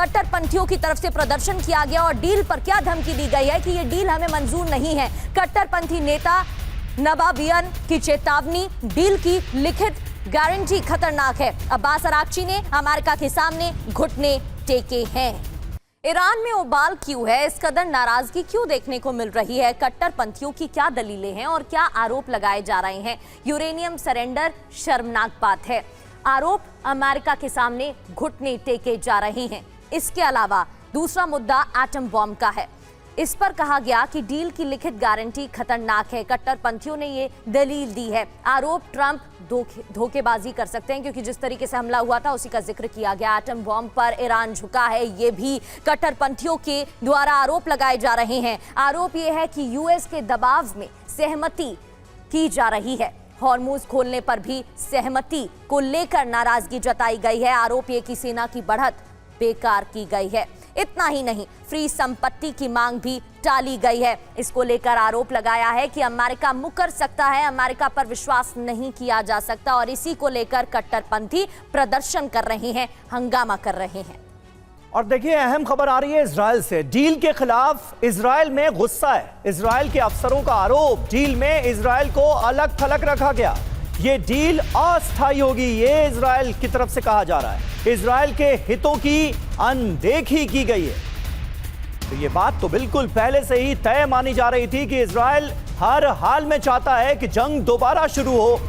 कट्टरपंथियों की तरफ से प्रदर्शन किया गया और डील पर क्या धमकी दी गई है कि ये डील हमें मंजूर नहीं है। कट्टरपंथी नेता नबाबियन की चेतावनी, डील की लिखित गारंटी खतरनाक है। अब्बास अरागची ने अमेरिका के सामने घुटने टेके हैं। ईरान में उबाल क्यों है, इस कदर नाराजगी क्यों देखने को मिल रही है, कट्टरपंथियों की क्या दलीलें हैं और क्या आरोप लगाए जा रहे हैं। यूरेनियम सरेंडर शर्मनाक बात है। आरोप अमेरिका के सामने घुटने टेके जा रहे हैं। इसके अलावा दूसरा मुद्दा एटम बॉम्ब का है। इस पर कहा गया कि डील की लिखित गारंटी खतरनाक है। कट्टरपंथियों ने ये दलील दी है। आरोप ट्रंप धोखेबाजी कर सकते हैं क्योंकि जिस तरीके से हमला हुआ था उसी का जिक्र किया गया। एटम बॉम्ब पर ईरान झुका है, ये भी कट्टरपंथियों के द्वारा आरोप लगाए जा रहे हैं। आरोप ये है कि यूएस के दबाव में सहमति की जा रही है। हॉर्मुज खोलने पर भी सहमति को लेकर नाराजगी जताई गई है। आरोप ये कि सेना की बढ़त बेकार की गई है। इतना ही नहीं, फ्री संपत्ति की मांग भी टाली गई है। इसको लेकर आरोप लगाया है कि अमेरिका मुकर सकता है, अमेरिका पर विश्वास नहीं किया जा सकता और इसी को लेकर कट्टरपंथी प्रदर्शन कर रहे हैं, हंगामा कर रहे हैं। और देखिए, अहम खबर आ रही है इजराइल से। डील के खिलाफ इजराइल में गुस्सा है। इजराइल के अफसरों का आरोप, डील में इजराइल को अलग थलग रखा गया। ये डील अस्थायी होगी, ये इजराइल की तरफ से कहा जा रहा है। इजराइल के हितों की अनदेखी की गई है। तो ये बात तो बिल्कुल पहले से ही तय मानी जा रही थी कि इजराइल हर हाल में चाहता है कि जंग दोबारा शुरू हो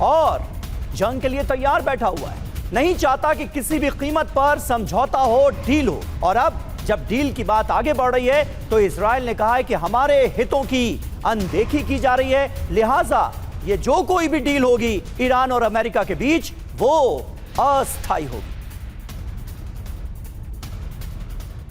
और जंग के लिए तैयार बैठा हुआ है। नहीं चाहता कि किसी भी कीमत पर समझौता हो, डील हो। और अब जब डील की बात आगे बढ़ रही है तो इजराइल ने कहा है कि हमारे हितों की अनदेखी की जा रही है, लिहाजा ये जो कोई भी डील होगी ईरान और अमेरिका के बीच वो अस्थायी होगी।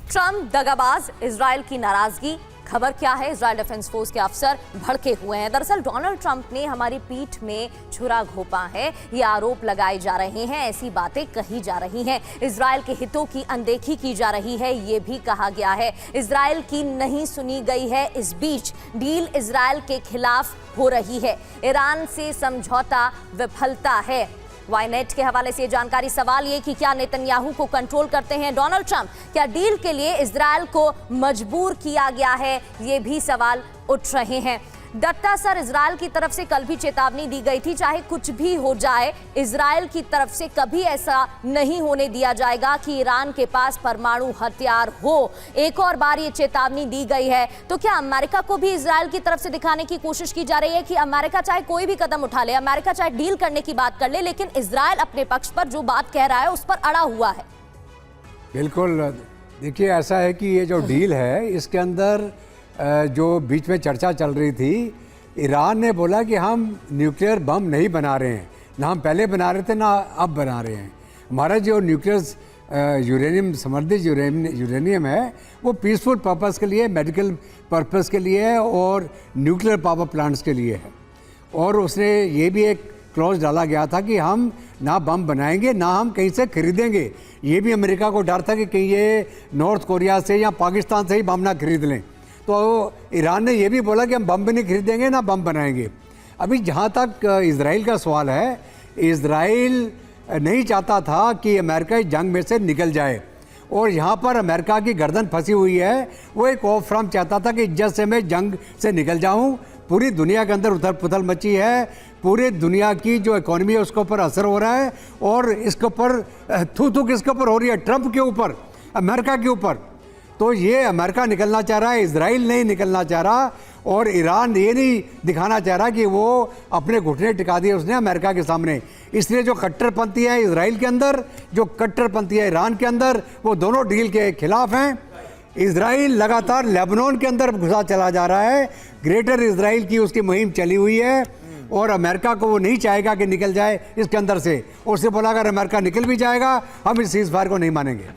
ट्रंप दगाबाज, इजराइल की नाराजगी। खबर क्या है, इजराइल डिफेंस फोर्स के अफसर भड़के हुए हैं। दरअसल डोनाल्ड ट्रंप ने हमारी पीठ में छुरा घोंपा है, ये आरोप लगाए जा रहे हैं, ऐसी बातें कही जा रही हैं। इजराइल के हितों की अनदेखी की जा रही है, ये भी कहा गया है। इजराइल की नहीं सुनी गई है। इस बीच डील इजराइल के खिलाफ हो रही है। ईरान से समझौता विफलता है। वाईनेट के हवाले से जानकारी, सवाल ये कि क्या नेतन्याहू को कंट्रोल करते हैं डोनाल्ड ट्रंप? क्या डील के लिए इजराइल को मजबूर किया गया है? ये भी सवाल उठ रहे हैं। दत्ता सर, इजराइल की तरफ से कल भी चेतावनी दी गई थी, चाहे कुछ भी हो जाए इजराइल की तरफ से कभी ऐसा नहीं होने दिया जाएगा कि ईरान के पास परमाणु हथियार हो। एक और बार ये चेतावनी दी गई है। तो क्या अमेरिका को भी इजराइल की तरफ से दिखाने की कोशिश की जा रही है कि अमेरिका चाहे कोई भी कदम उठा ले, अमेरिका चाहे डील करने की बात कर ले, लेकिन इजराइल अपने पक्ष पर जो बात कह रहा है उस पर अड़ा हुआ है? बिल्कुल, देखिए ऐसा है कि ये जो डील है इसके अंदर जो बीच में चर्चा चल रही थी, ईरान ने बोला कि हम न्यूक्लियर बम नहीं बना रहे हैं, ना हम पहले बना रहे थे ना अब बना रहे हैं। हमारा जो न्यूक्लियर यूरेनियम समृद्ध यूरेनियम है वो पीसफुल पर्पस के लिए, मेडिकल पर्पस के लिए है और न्यूक्लियर पावर प्लांट्स के लिए है। और उसने ये भी एक क्लॉज डाला गया था कि हम ना बम बनाएंगे ना हम कहीं से खरीदेंगे। ये भी अमेरिका को डर था कि कहीं ये नॉर्थ कोरिया से या पाकिस्तान से ही बम ना खरीद लें। तो ईरान ने यह भी बोला कि हम बम भी नहीं खरीदेंगे ना बम बनाएंगे। अभी जहाँ तक इजराइल का सवाल है, इजराइल नहीं चाहता था कि अमेरिका इस जंग में से निकल जाए और यहाँ पर अमेरिका की गर्दन फंसी हुई है। वो एक ऑफ फ्रॉम चाहता था कि इज्जत से मैं जंग से निकल जाऊँ। पूरी दुनिया के अंदर उथल पुथल मची है, पूरी दुनिया की जो इकोनॉमी है उसके ऊपर असर हो रहा है और इसके ऊपर थू किसके ऊपर हो रही है? ट्रंप के ऊपर, अमेरिका के ऊपर। तो ये अमेरिका निकलना चाह रहा है, इजराइल नहीं निकलना चाह रहा और ईरान ये नहीं दिखाना चाह रहा कि वो अपने घुटने टिका दिए उसने अमेरिका के सामने। इसलिए जो कट्टरपंथी है इजराइल के अंदर, जो कट्टरपंथी है ईरान के अंदर, वो दोनों डील के खिलाफ हैं। इजराइल लगातार लेबनान के अंदर घुसा चला जा रहा है। ग्रेटर इजराइल की उसकी मुहिम चली हुई है और अमेरिका को वो नहीं चाहेगा कि निकल जाए इसके अंदर से। उससे बोला अगर अमेरिका निकल भी जाएगा हम इस सीज़फायर को नहीं मानेंगे।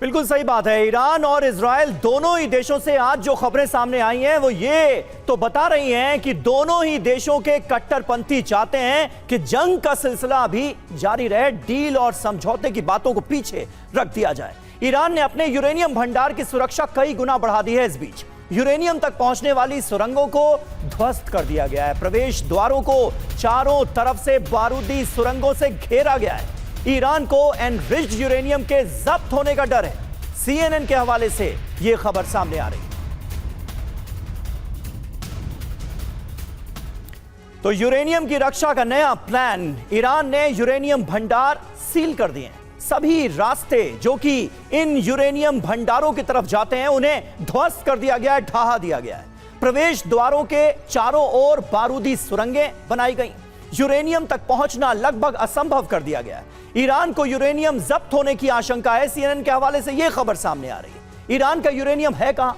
बिल्कुल सही बात है। ईरान और इजराइल दोनों ही देशों से आज जो खबरें सामने आई हैं वो ये तो बता रही हैं कि दोनों ही देशों के कट्टरपंथी चाहते हैं कि जंग का सिलसिला अभी जारी रहे, डील और समझौते की बातों को पीछे रख दिया जाए। ईरान ने अपने यूरेनियम भंडार की सुरक्षा कई गुना बढ़ा दी है। इस बीच यूरेनियम तक पहुंचने वाली सुरंगों को ध्वस्त कर दिया गया है। प्रवेश द्वारों को चारों तरफ से बारूदी सुरंगों से घेरा गया है। ईरान को एनरिच्ड यूरेनियम के जब्त होने का डर है। CNN के हवाले से यह खबर सामने आ रही है। तो यूरेनियम की रक्षा का नया प्लान, ईरान ने यूरेनियम भंडार सील कर दिए हैं। सभी रास्ते जो कि इन यूरेनियम भंडारों की तरफ जाते हैं उन्हें ध्वस्त कर दिया गया है, ढहा दिया गया है। प्रवेश द्वारों के चारों ओर बारूदी सुरंगें बनाई गई। यूरेनियम तक पहुंचना लगभग असंभव कर दिया गया है। ईरान को यूरेनियम जब्त होने की आशंका है। CNN के हवाले से यह खबर सामने आ रही है। ईरान का यूरेनियम है कहां?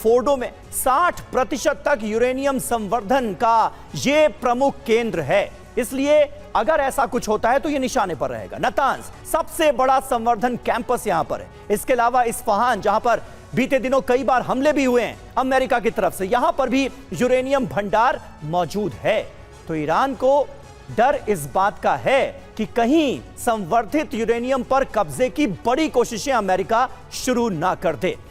फोर्डो में 60% तक यूरेनियम संवर्धन का यह प्रमुख केंद्र है। इसलिए अगर ऐसा कुछ होता है तो यह निशाने पर रहेगा। नातांज सबसे बड़ा संवर्धन कैंपस यहां पर है। इसके अलावा इस्फहान, जहां पर बीते दिनों कई बार हमले भी हुए हैं अमेरिका की तरफ से, यहां पर भी यूरेनियम भंडार मौजूद है। तो ईरान को डर इस बात का है कि कहीं संवर्धित यूरेनियम पर कब्जे की बड़ी कोशिशें अमेरिका शुरू ना कर दे।